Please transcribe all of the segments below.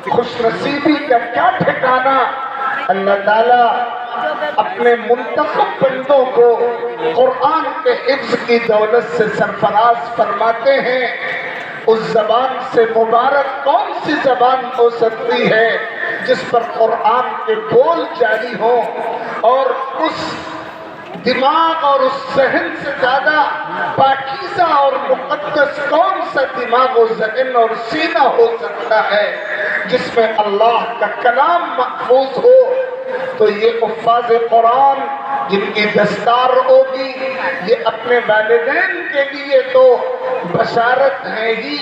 خوش نصیبی کا کیا ٹھکانا۔ اللہ تعالیٰ اپنے منتخب بندوں کو قرآن کے حفظ کی دولت سے سرفراز فرماتے ہیں۔ اس زبان سے مبارک کون سی زبان ہو سکتی ہے جس پر قرآن کے بول جاری ہوں، اور اس دماغ اور اس ذہن سے زیادہ پاکیزہ اور مقدس کون سا دماغ و ذہن اور سینہ ہو سکتا ہے جس میں اللہ کا کلام محفوظ ہو۔ تو یہ حفاظ قرآن جن کی دستار ہوگی، یہ اپنے والدین کے لیے تو بشارت ہے ہی،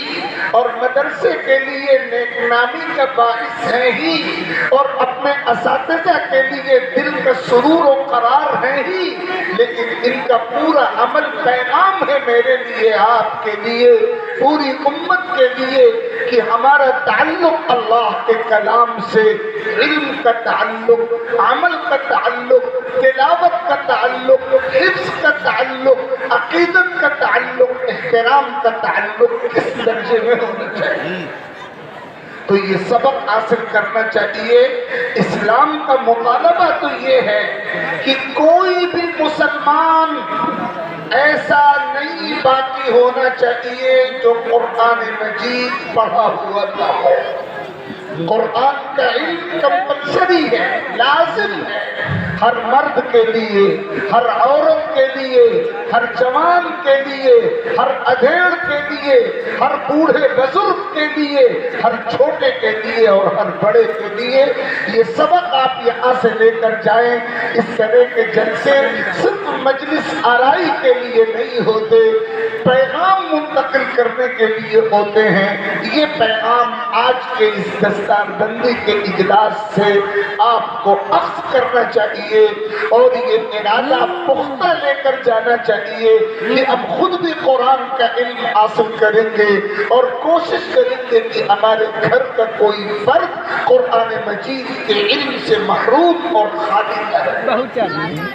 اور مدرسے کے لیے نیک نامی کا باعث ہے ہی، اور اپنے اساتذہ کے لیے دل کا سرور و قرار ہے ہی، لیکن ان کا پورا عمل پیغام ہے میرے لیے، آپ کے لیے، پوری امت کے لیے، کہ ہمارا تعلق اللہ کے کلام سے، علم کا تعلق، عمل کا تعلق، تلاوت کا تعلق، حفظ کا تعلق، عقیدت کا تعلق، احترام کا تعلق کس درجے میں ہونا چاہیے۔ تو یہ سبق حاصل کرنا چاہیے۔ اسلام کا مطالبہ تو یہ ہے کہ کوئی بھی مسلمان ایسا نہیں باقی ہونا چاہیے جو قرآن مجید پڑھا ہوا نہ ہو۔ قرآن کا علم کمپلسری ہے، لازم ہے، ہر مرد کے لیے، ہر عورت کے لیے، ہر جوان کے لیے، ہر ادھیڑ کے لیے، ہر بوڑھے بزرگ کے لیے، ہر چھوٹے کے لیے اور ہر بڑے کے لیے۔ یہ سبق آپ یہاں سے لے کر جائیں۔ اس طرح کے جلسے صرف مجلس آرائی کے لیے نہیں ہوتے، پیغام منتقل کرنے کے لیے ہوتے ہیں۔ یہ پیغام آج کے اس دستار بندی کے اجلاس سے آپ کو اخذ کرنا چاہیے، اور یہ ارادہ پختہ لے کر جانا چاہیے کہ اب خود بھی قرآن کا علم حاصل کریں گے، اور کوشش کریں گے کہ ہمارے گھر کا کوئی فرد قرآن مجید کے علم سے محروم اور خالی نہ رہے۔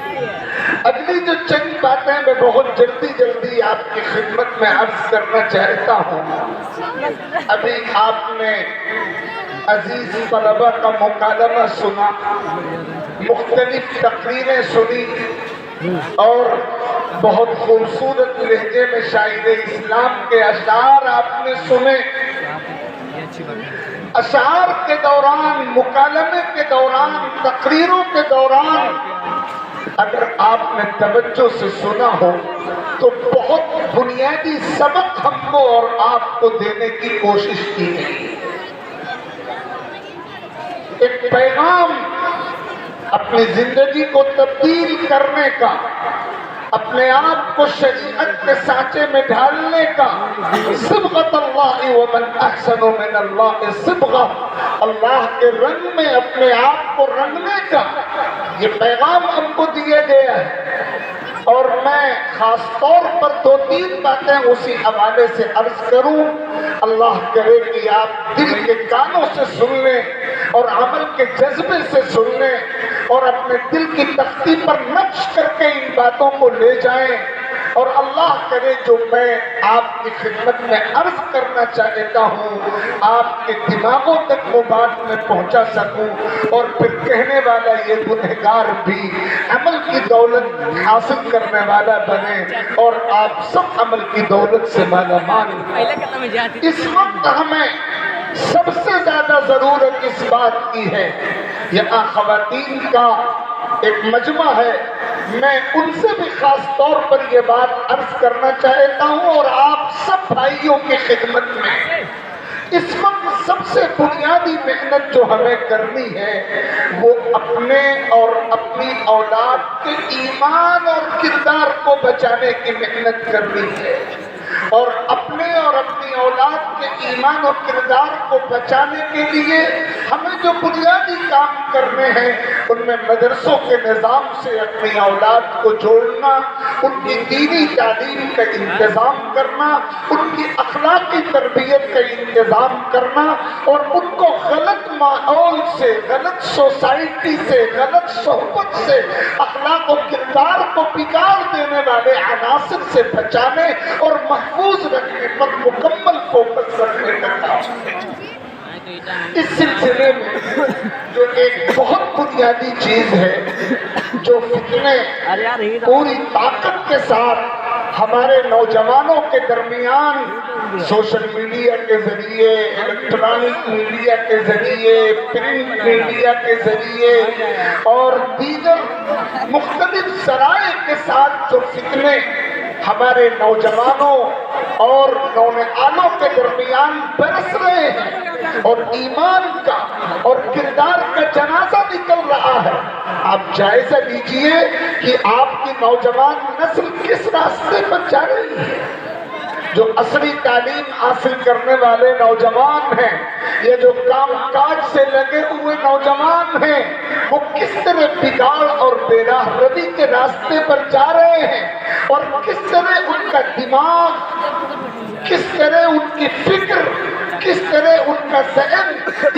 اگلی جو چند باتیں میں بہت جلدی آپ کی خدمت میں عرض کرنا چاہتا ہوں۔ ابھی آپ نے عزیز طلبہ کا مکالمہ سنا، مختلف تقریریں سنی، اور بہت خوبصورت لہجے میں شاعر اسلام کے اشعار آپ نے سنے۔ اشعار کے دوران، مکالمے کے دوران، تقریروں کے دوران اگر آپ نے توجہ سے سنا ہو تو بہت بنیادی سبق ہم کو اور آپ کو دینے کی کوشش کی گئی۔ ایک پیغام اپنی زندگی کو تبدیل کرنے کا، اپنے آپ کو شریعت کے سانچے میں ڈھالنے کا، صبغۃ اللہ ومن احسن من اللہ صبغہ، اللہ کے رنگ میں اپنے آپ کو رنگنے کا یہ پیغام ہم کو دیا گیا ہے۔ اور میں خاص طور پر 2-3 باتیں اسی حوالے سے عرض کروں۔ اللہ کرے کہ آپ دل کے کانوں سے سن لیں اور عمل کے جذبے سے سن لیں، اور اپنے دل کی تختی پر نقش کر کے ان باتوں کو لے جائیں، اور اللہ کرے جو میں آپ کی خدمت میں عرض کرنا چاہتا ہوں آپ کے دماغوں تک وہ بات میں پہنچا سکوں، اور پھر کہنے والا یہ گنہگار بھی عمل کی دولت حاصل کرنے والا بنے، اور آپ سب عمل کی دولت سے مالا مال۔ اس وقت ہمیں سب سے زیادہ ضرورت اس بات کی ہے، یہاں خواتین کا ایک مجمع ہے، میں ان سے بھی خاص طور پر یہ بات عرض کرنا چاہتا ہوں، اور آپ سب بھائیوں کی خدمت میں اس وقت سب سے بنیادی محنت جو ہمیں کرنی ہے وہ اپنے اور اپنی اولاد کے ایمان اور کردار کو بچانے کی محنت کرنی ہے، اور اپنے اور اپنی اولاد کے ایمان اور کردار کو بچانے کے لیے ہمیں جو بنیادی کام کرنے ہیں ان میں مدرسوں کے نظام سے اپنی اولاد کو جوڑنا، ان کی دینی تعلیم کا انتظام کرنا، ان کی اخلاقی تربیت کا انتظام کرنا، اور ان کو غلط ماحول سے، غلط سوسائٹی سے، غلط صحبت سے، اخلاق و کردار کو بگاڑ دینے والے عناصر سے بچانے اور محفوظ رکھنے پر مکمل فوکس رکھنے کا کام ہے۔ اس سلسلے میں جو ایک بہت بنیادی چیز ہے جو فتنے پوری طاقت کے ساتھ ہمارے نوجوانوں کے درمیان سوشل میڈیا کے ذریعے، الیکٹرانک میڈیا کے ذریعے، پرنٹ میڈیا کے ذریعے اور دیگر مختلف ذرائع کے ساتھ جو فتنے ہمارے نوجوانوں اور نونہالوں کے درمیان برس رہے ہیں اور ایمان کا اور کردار کا جنازہ نکل رہا ہے، آپ جائزہ لیجئے کہ آپ کی نوجوان نسل کس راستے پر جا رہی ہے۔ جو عصری تعلیم حاصل کرنے والے نوجوان ہیں یا جو کام کاج سے لگے ہوئے نوجوان ہیں، وہ کس طرح بگاڑ اور بے راہ روی کے راستے پر جا رہے ہیں اور کس طرح ان کا دماغ، کس طرح ان کی فکر، کس طرح ان کا ذہن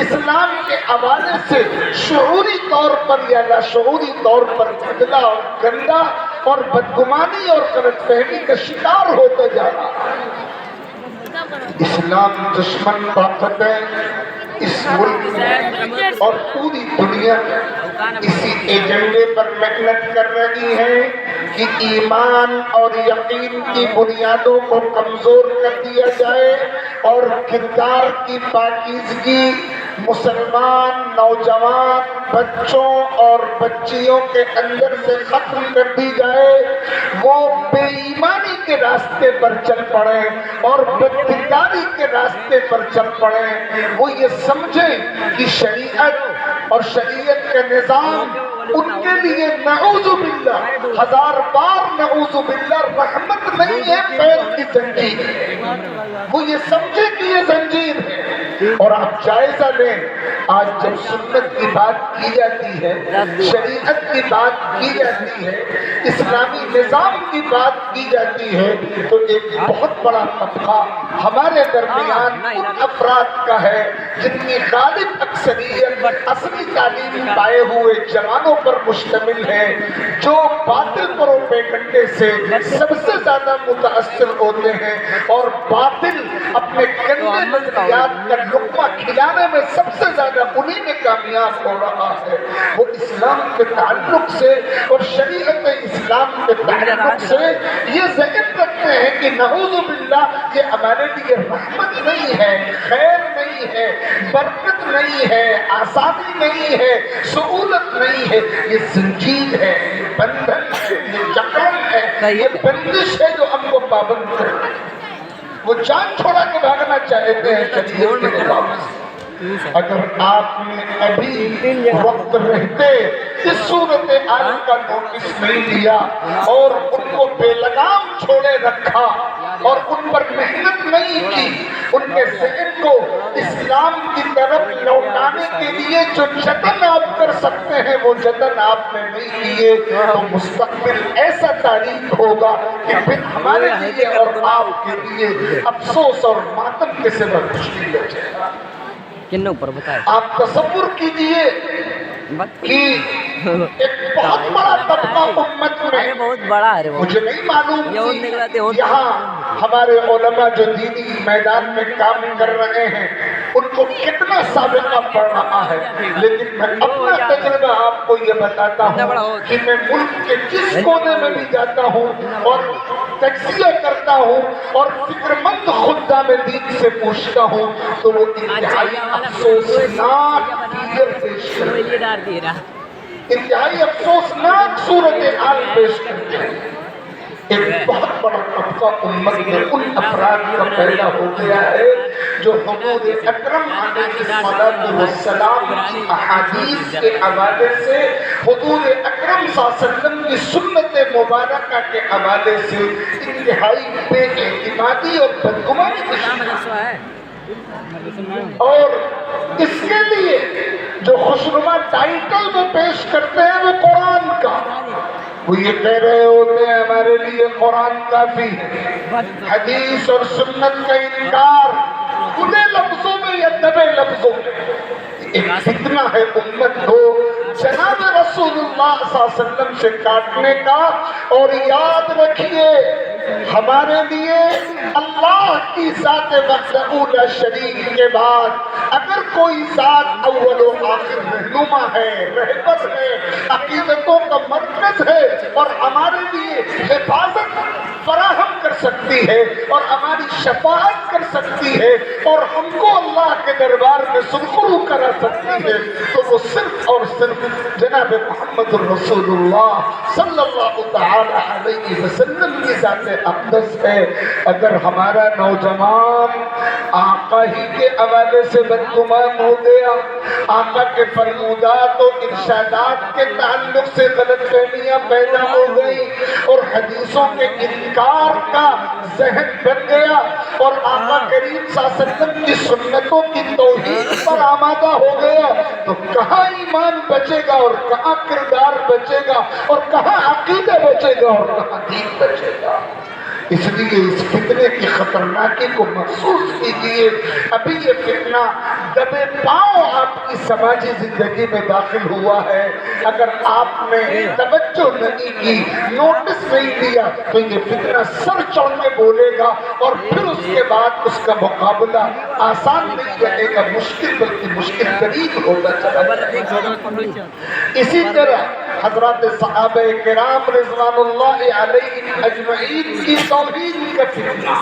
اسلام کے حوالے سے شعوری طور پر یا لاشعوری طور پر بدلا اور گندا اور بدگمانی اور غلط فہمی کا شکار ہوتا جا رہا ہے۔ اسلام دشمن طاقتیں اس ملک میں اور پوری دنیا میں اسی ایجنڈے پر محنت کر رہی ہیں کہ ایمان اور یقین کی بنیادوں کو کمزور کر دیا جائے اور کردار کی پاکیزگی مسلمان نوجوان بچوں اور بچیوں کے اندر سے ختم کر دی جائے، وہ بے ایمانی کے راستے پر چل پڑے اور بدکرداری کے راستے پر چل پڑے، وہ یہ سمجھیں کہ شریعت اور شریعت کا نظام ان کے لیے نعوذ باللہ، ہزار بار نعوذ باللہ، رحمت نہیں ہے، پیر کی زنجیر ہے۔ وہ یہ سمجھے کہ یہ زنجیر ہے۔ اور آپ جائزہ لیں، آج جب سنت کی بات کی جاتی ہے، شریعت کی بات کی جاتی ہے، اسلامی نظام کی بات کی جاتی ہے، تو ایک بہت بڑا طبقہ ہمارے درمیان ان افراد کا ہے جن کی غالب اکثریت اصلی تعلیم پائے ہوئے جوانوں پر مشتمل ہے، جو باطل پروپیگنڈے سے سب سے زیادہ متاثر ہوتے ہیں اور باطل اپنے گندے نظریات کا لقمہ کھلانے میں سب سے زیادہ انہی میں کامیاب ہو رہا ہے۔ وہ اسلام کے تعلق سے اور شریعت اسلام کے تعلق سے یہ ذہن رکھتے ہیں کہ نعوذ باللہ یہ ہمارے لیے رحمت نہیں ہے، خیر نہیں ہے، برکت نہیں ہے، آسانی نہیں ہے، سہولت نہیں ہے، یہ زنجیر ہے، یہ بندھن ہے، یہ جکڑ ہے، یہ بندش ہے جو ہم کو پابند کرے۔ وہ جان چھوڑا کے بھاگنا چاہتے ہیں شریعت کے نظام سے۔ اگر آپ نے ابھی وقت رہتے اس صورتحال کا نوٹس نہیں لیا اور ان کو بے لگام چھوڑے رکھا اور ان پر محنت نہیں کی، ان کے ذہن کو اسلام کی طرف لوٹانے کے لیے جو جتن آپ کر سکتے ہیں وہ جتن آپ نے نہیں کیے، تو مستقبل ایسا تاریخ ہوگا کہ پھر ہمارے لیے اور آپ کے لیے افسوس اور ماتم کے سوا کچھ نہیں بچے گا۔ آپ تصور کیجئے کہ ایک بہت بڑا طبقہ امت میں، مجھے نہیں معلوم کہ یہاں ہمارے علماء جو دینی میدان میں کام کر رہے ہیں ان کو کتنا سابقہ پڑ رہا ہے، لیکن میں اپنا تجربہ آپ کو یہ بتاتا ہوں کہ میں ملک کے جس کونے میں بھی جاتا ہوں اور تجزیہ کرتا ہوں اور فکر مند خدام دین سے پوچھتا ہوں تو وہ انتہائی افسوسناک فگر پیش کرتے ہیں، انتہائی افسوسناک صورتحال پیش کرتے ہیں۔ ایک بہت بڑا طبقہ امت میں ان افراد کا پیدا ہو گیا ہے جو حضور اکرم علیہ الصلوۃ والسلام کی احادیث کے حوالے سے، حضور اکرم صلی اللہ علیہ وسلم کی سنت مبارکہ کے حوالے سے انتہائی بے اعتمادی اور بدگمانی اور اس کے لیے جو خوشنما ٹائٹل وہ پیش کرتے ہیں وہ قرآن کا، وہ یہ کہہ رہے ہوتے ہیں ہمارے لیے قرآن کافی ہے، حدیث اور سنت کا انکار کھلے لفظوں میں یا دبے لفظوں میں۔ ایک فتنہ ہے امت کو جناب رسول اللہ صلی اللہ علیہ وسلم سے کاٹنے کا، اور یاد رکھیے ہمارے لیے اللہ کی ذات وحدہ لا شریک کے بعد اگر کوئی ذات اول و آخر رہنما ہے، رہبر ہے، عقیدتوں کا مرکز ہے اور ہمارے لیے حفاظت فراہم کر سکتی ہے اور ہماری شفاعت کر سکتی ہے اور ہم کو اللہ کے دربار میں سرخرو کرا سکتی ہے، تو وہ صرف اور صرف جناب محمد الرسول اللہ صلی اللہ تعالی علیہ وسلم کی ذات اقدس ہے۔ اگر ہمارا نوجوان آقا ہی کے حوالے سے بدگمان ہو گیا، آقا کے فرمودات و ارشادات کے تعلق سے غلط فہمیاں پیدا ہو گئی اور حدیثوں کے انکار کا ذہن بن گیا اور آقا کریم صلی اللہ علیہ وسلم کی سنتوں کی توحید پر آمادہ ہو گیا، تو کہاں ایمان بچے گا اور کہاں کردار بچے گا اور کہاں عقیدہ بچے گا اور کہاں دین بچے گا؟ اس لیے اس فتنے کی خطرناکی کو محسوس کیجیے۔ ابھی یہ فتنہ دبے پاؤں آپ کی سماجی زندگی میں داخل ہوا ہے، اگر آپ نے توجہ نہیں کی، نوٹس نہیں دیا، تو یہ فتنہ سر چڑھ کے بولے گا اور پھر اس کے بعد اس کا مقابلہ آسان نہیں رہے گا، مشکل بلکہ مشکل ترین ہوتا چلا جائے گا۔ اسی طرح حضرات صحابہ کرام رضوان اللہ علیہ اجمعین کی توحید کا فتنہ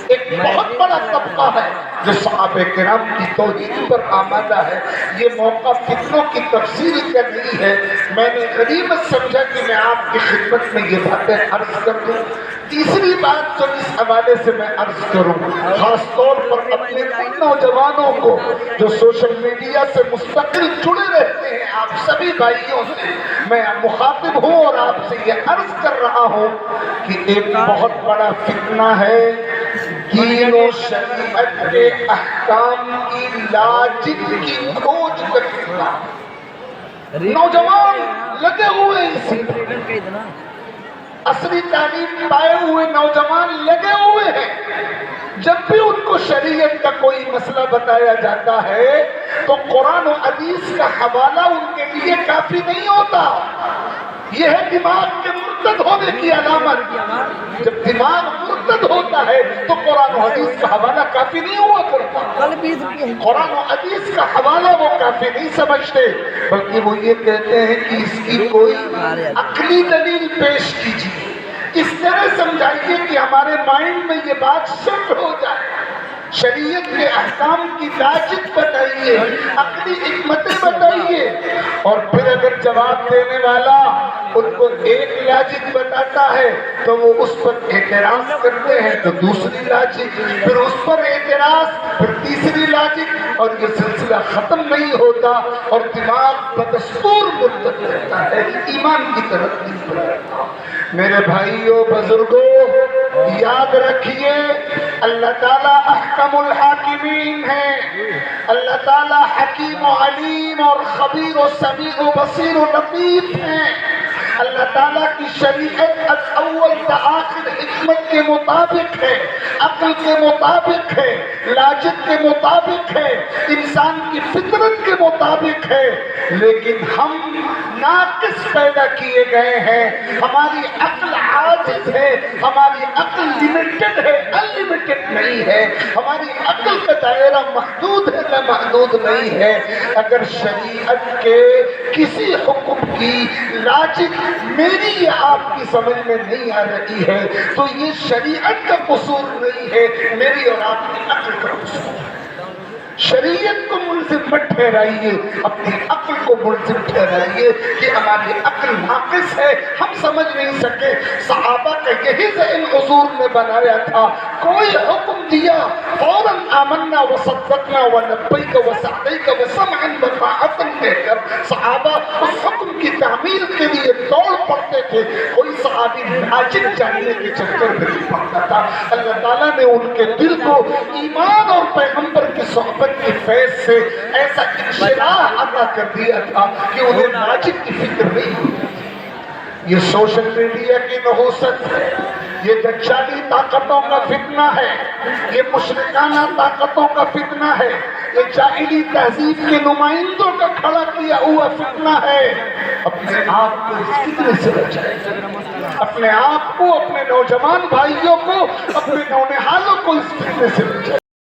ایک بہت بڑا طبقہ ہے جو صحابہ کرام کی توحید پر آمادہ ہے۔ یہ موقع فتنوں کی تفسیر کا نہیں ہے، میں نے غنیمت سمجھا کہ میں آپ کی خدمت میں یہ باتیں عرض کر دوں۔ تیسری بات جو اس حوالے سے میں عرض کروں، خاص طور پر اپنے ان نوجوانوں کو جو سوشل میڈیا سے مستقل جڑے رہتے ہیں، آپ سبھی بھائیوں سے میں مخاطب ہوں اور آپ سے یہ عرض کر رہا ہوں کہ ایک بہت بڑا فتنہ ہے دین و شریعت کے احکام کی لاجک کی کھوج کا فتنہ۔ نوجوان لگے ہوئے اسی اصلی تعلیم پائے ہوئے نوجوان لگے ہوئے ہیں، جب بھی ان کو شریعت کا کوئی مسئلہ بتایا جاتا ہے تو قرآن و حدیث کا حوالہ ان کے لیے کافی نہیں ہوتا۔ یہ ہے دماغ کے مرتد ہونے کی علامت۔ جب دماغ مرتد ہوتا ہے تو قرآن و حدیث کا حوالہ کافی نہیں ہوا کرتا، قرآن و حدیث کا حوالہ وہ کافی نہیں سمجھتے، بلکہ وہ یہ کہتے ہیں کہ اس کی کوئی عقلی دلیل پیش کیجیے، اس طرح سمجھائیے کہ ہمارے مائنڈ میں یہ بات سیٹ ہو جائے، شریعت کے احکام کی لاجک بتائیے، عقلی حکمتیں بتائیے۔ اور پھر اگر جواب دینے والا ان کو ایک لاجک بتاتا ہے تو وہ اس پر اعتراض کرتے ہیں، تو دوسری لاجک، پھر اس پر اعتراض، پھر تیسری لاجک، اور یہ سلسلہ ختم نہیں ہوتا اور دماغ بدستور مرتد رہتا ہے، ایمان کی طرف نہیں بڑھتا۔ میرے بھائیوں بزرگوں، یاد رکھیے اللہ تعالیٰ احکم الحاکمین ہے، اللہ تعالیٰ حکیم و علیم اور خبیر و سمیع و بصیر و لطیف ہیں۔ اللہ تعالیٰ کی شریعت از اول تا آخر حکمت کے مطابق ہے، عقل کے مطابق ہے، لاجک کے مطابق ہے، انسان کی فطرت کے مطابق ہے، لیکن ہم ناقص پیدا کیے گئے ہیں، ہماری عقل عاجز ہے، ہماری عقل لمیٹڈ ہے، انلیمیٹڈ نہیں ہے، ہماری عقل کا دائرہ محدود ہے، نہ محدود نہیں ہے۔ اگر شریعت کے کسی حکم کی لاجک میری یا آپ کی سمجھ میں نہیں آ رہی ہے تو یہ شریعت کا قصور نہیں ہے، میری اور آپ کی عقل کا قصور ہے۔ شریعت کو ملزم مت ٹھہرائیے، اپنی عقل کو ملزم ٹھہرائیے کہ ہماری عقل ناقص ہے، ہم سمجھ نہیں سکے۔ صحابہ کا یہی ذہن حضور نے بنایا تھا، کوئی حکم دیا فوراً آمنا وصدقنا ولبیک وسعدیک وسمعا وطاعتا کہہ کر صحابہ اس حکم کی تعمیل کے لیے دوڑ پڑتے تھے۔ کوئی صحابی لاجک جاننے کے چکر میں نہیں پڑتا تھا۔ اللہ تعالیٰ نے ان کے دل کو ایمان اور پیغمبر کی صحبت کی فیض سے ایسا انشراح عطا کر دیا تھا کہ انہیں لاجک کی فکر نہیں ہوتی۔ یہ سوشل میڈیا کی نحوست ہے، یہ دجالی طاقتوں کا فتنہ ہے، یہ مشرکانہ طاقتوں کا فتنہ ہے، یہ جاہلی تہذیب کے نمائندوں کا کھڑا کیا ہوا فتنہ ہے۔ اپنے آپ کو اس فتنے سے بچائیں۔ اپنے آپ کو، اپنے نوجوان بھائیوں کو، اپنے نونہالوں کو اس فتنے سے بچائیں۔